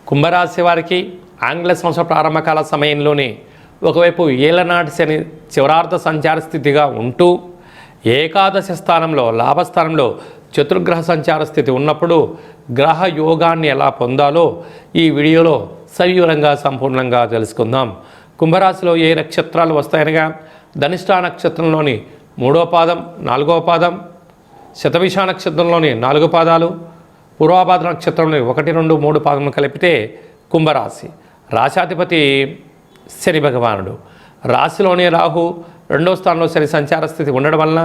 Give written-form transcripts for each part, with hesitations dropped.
కుంభరాశి వారికి ఆంగ్ల సంవత్సర ప్రారంభకాల సమయంలోనే ఒకవైపు ఏలనాటి శని చివరార్థ సంచార స్థితిగా ఉంటూ ఏకాదశి స్థానంలో లాభస్థానంలో చతుర్గ్రహ సంచార స్థితి ఉన్నప్పుడు గ్రహ యోగాన్ని ఎలా పొందాలో ఈ వీడియోలో సవివరంగా సంపూర్ణంగా తెలుసుకుందాం. కుంభరాశిలో ఏ నక్షత్రాలు వస్తాయనగా ధనిష్ఠ నక్షత్రంలోని 3వ పాదం 4వ పాదం, శతభిష నక్షత్రంలోని 4 పాదాలు, పూర్వభాద్ర నక్షత్రంలోని 1, 2, 3 పాదములు కలిపితే కుంభరాశి. రాశాధిపతి శని భగవానుడు. రాశిలోనే రాహు 2వ స్థానంలో శని సంచార స్థితి ఉండడం వలన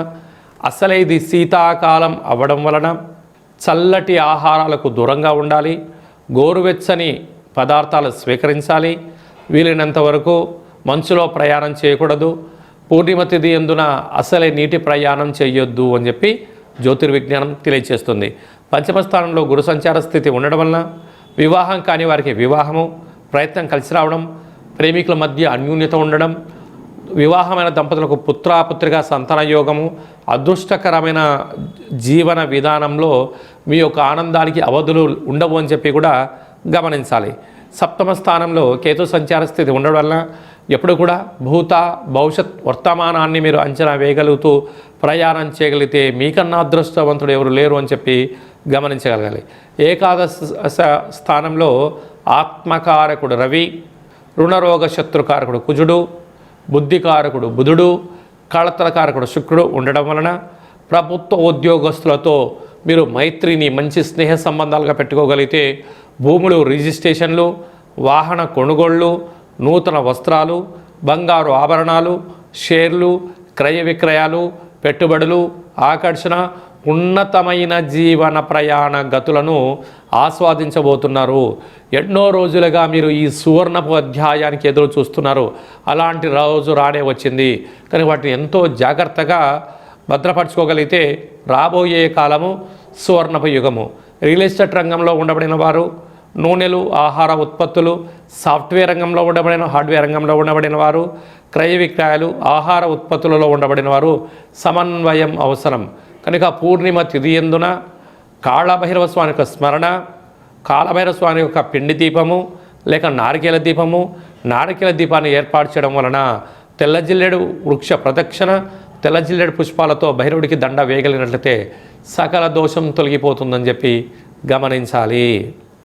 అసలే ఇది శీతాకాలం అవ్వడం వలన చల్లటి ఆహారాలకు దూరంగా ఉండాలి, గోరువెచ్చని పదార్థాలు స్వీకరించాలి, వీలైనంత వరకు మంచులో ప్రయాణం చేయకూడదు, పూర్ణిమ తిథి యందున అసలే నీటి ప్రయాణం చేయొద్దు అని చెప్పి జ్యోతిర్విజ్ఞానం తెలియజేస్తుంది. పంచమ స్థానంలో గురు సంచార స్థితి ఉండడం వలన వివాహం కాని వారికి వివాహము, ప్రయత్నం కలిసి రావడం, ప్రేమికుల మధ్య అన్యూన్యత ఉండడం, వివాహమైన దంపతులకు పుత్రాపుత్రిగా సంతాన యోగము, అదృష్టకరమైన జీవన విధానంలో మీ యొక్క ఆనందానికి అవధులు ఉండవు అని చెప్పి కూడా గమనించాలి. సప్తమ స్థానంలో కేతు సంచార స్థితి ఉండడం వలన ఎప్పుడు కూడా భూత భవిష్యత్ వర్తమానాన్ని మీరు అంచనా వేయగలుగుతూ ప్రయాణం చేయగలిగితే మీకన్నా అదృష్టవంతుడు ఎవరు లేరు అని చెప్పి గమనించగలగాలి. ఏకాదశ స్థానంలో ఆత్మకారకుడు రవి, రుణరోగ శత్రుకారకుడు కుజుడు, బుద్ధికారకుడు బుధుడు, కళత్రకారకుడు శుక్రుడు ఉండడం వలన ప్రభుత్వ ఉద్యోగస్తులతో మీరు మైత్రిని మంచి స్నేహ సంబంధాలుగా పెట్టుకోగలిగితే భూములు రిజిస్ట్రేషన్లు, వాహన కొనుగోళ్ళు, నూతన వస్త్రాలు, బంగారు ఆభరణాలు, షేర్లు, క్రయ విక్రయాలు, పెట్టుబడులు, ఆకర్షణ, ఉన్నతమైన జీవన ప్రయాణ గతులను ఆస్వాదించబోతున్నారు. ఎన్నో రోజులుగా మీరు ఈ సువర్ణపు అధ్యాయానికి ఎదురు చూస్తున్నారు. అలాంటి రోజు రానే వచ్చింది. కానీ వాటిని ఎంతో జాగ్రత్తగా భద్రపరచుకోగలిగితే రాబోయే కాలము సువర్ణపు యుగము. రియల్ ఎస్టేట్ రంగంలో ఉండబడిన వారు, నూనెలు, ఆహార ఉత్పత్తులు, సాఫ్ట్వేర్ రంగంలో ఉండబడిన, హార్డ్వేర్ రంగంలో ఉండబడిన వారు, క్రయ విక్రయాలు, ఆహార ఉత్పత్తులలో ఉండబడిన వారు సమన్వయం అవసరం. కనుక పూర్ణిమ తిథి యందున కాళభైరవ స్వామి యొక్క స్మరణ, కాళభైరవ స్వామి యొక్క పిండి దీపము లేక నారికేల దీపము, నారికేల దీపాన్ని ఏర్పాటు చేయడం వలన తెల్లజిల్లేడు వృక్ష ప్రదక్షిణ, తెల్లజిల్లేడు పుష్పాలతో భైరవుడికి దండ వేయగలిగినట్లయితే సకల దోషం తొలగిపోతుందని చెప్పి గమనించాలి.